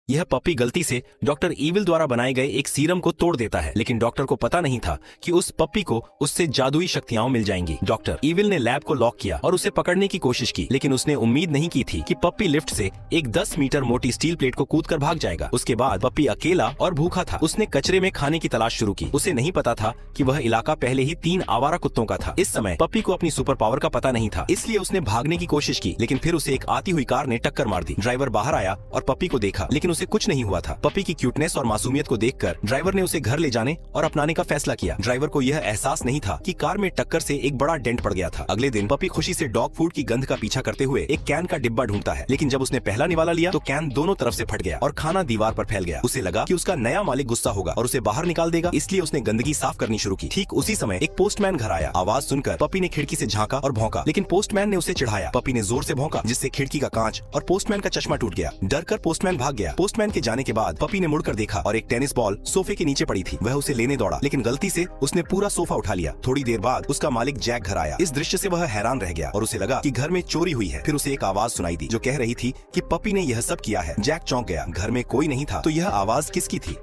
यह पपी गलती से डॉक्टर ईविल द्वारा बनाए गए एक सीरम को तोड़ देता है, लेकिन डॉक्टर को पता नहीं था कि उस पपी को उससे जादुई शक्तियां मिल जाएंगी। डॉक्टर ईविल ने लैब को लॉक किया और उसे पकड़ने की कोशिश की, लेकिन उसने उम्मीद नहीं की थी कि पपी लिफ्ट से एक 10 मीटर मोटी स्टील प्लेट को कूदकर भाग जाएगा। उसके बाद पपी अकेला और भूखा था। उसने कचरे में खाने की तलाश शुरू की। उसे नहीं पता था कि वह इलाका पहले ही 3 आवारा कुत्तों का था। इस समय पपी को अपनी सुपर पावर का पता नहीं था, इसलिए उसने भागने की कोशिश की, लेकिन फिर उसे एक आती हुई कार ने टक्कर मार दी। ड्राइवर बाहर आया और पपी को देखा, लेकिन उसे कुछ नहीं हुआ था। पपी की क्यूटनेस और मासूमियत को देखकर ड्राइवर ने उसे घर ले जाने और अपनाने का फैसला किया। ड्राइवर को यह एहसास नहीं था कि कार में टक्कर से एक बड़ा डेंट पड़ गया था। अगले दिन पपी खुशी से डॉग फूड की गंध का पीछा करते हुए एक कैन का डिब्बा ढूंढता है, लेकिन जब उसने पहला निवाला लिया तो कैन दोनों तरफ से फट गया और खाना दीवार पर फैल गया। उसे लगा कि उसका नया मालिक गुस्सा होगा और उसे बाहर निकाल देगा, इसलिए उसने गंदगी साफ करनी शुरू की। ठीक उसी समय एक पोस्टमैन घर आया। आवाज सुनकर पपी ने खिड़की से झांका और भौंका, लेकिन पोस्टमैन ने उसे चिढ़ाया। पपी ने जोर से भौंका, जिससे खिड़की का कांच और पोस्टमैन का चश्मा टूट गया। डर कर पोस्टमैन भाग गया। पोस्टमैन के जाने के बाद पपी ने मुड़कर देखा और एक टेनिस बॉल सोफे के नीचे पड़ी थी। वह उसे लेने दौड़ा, लेकिन गलती से उसने पूरा सोफा उठा लिया। थोड़ी देर बाद उसका मालिक जैक घर आया। इस दृश्य से वह हैरान रह गया और उसे लगा कि घर में चोरी हुई है। फिर उसे एक आवाज सुनाई दी जो कह रही थी कि पपी ने यह सब किया है। जैक चौंक गया। घर में कोई नहीं था, तो यह आवाज किसकी थी?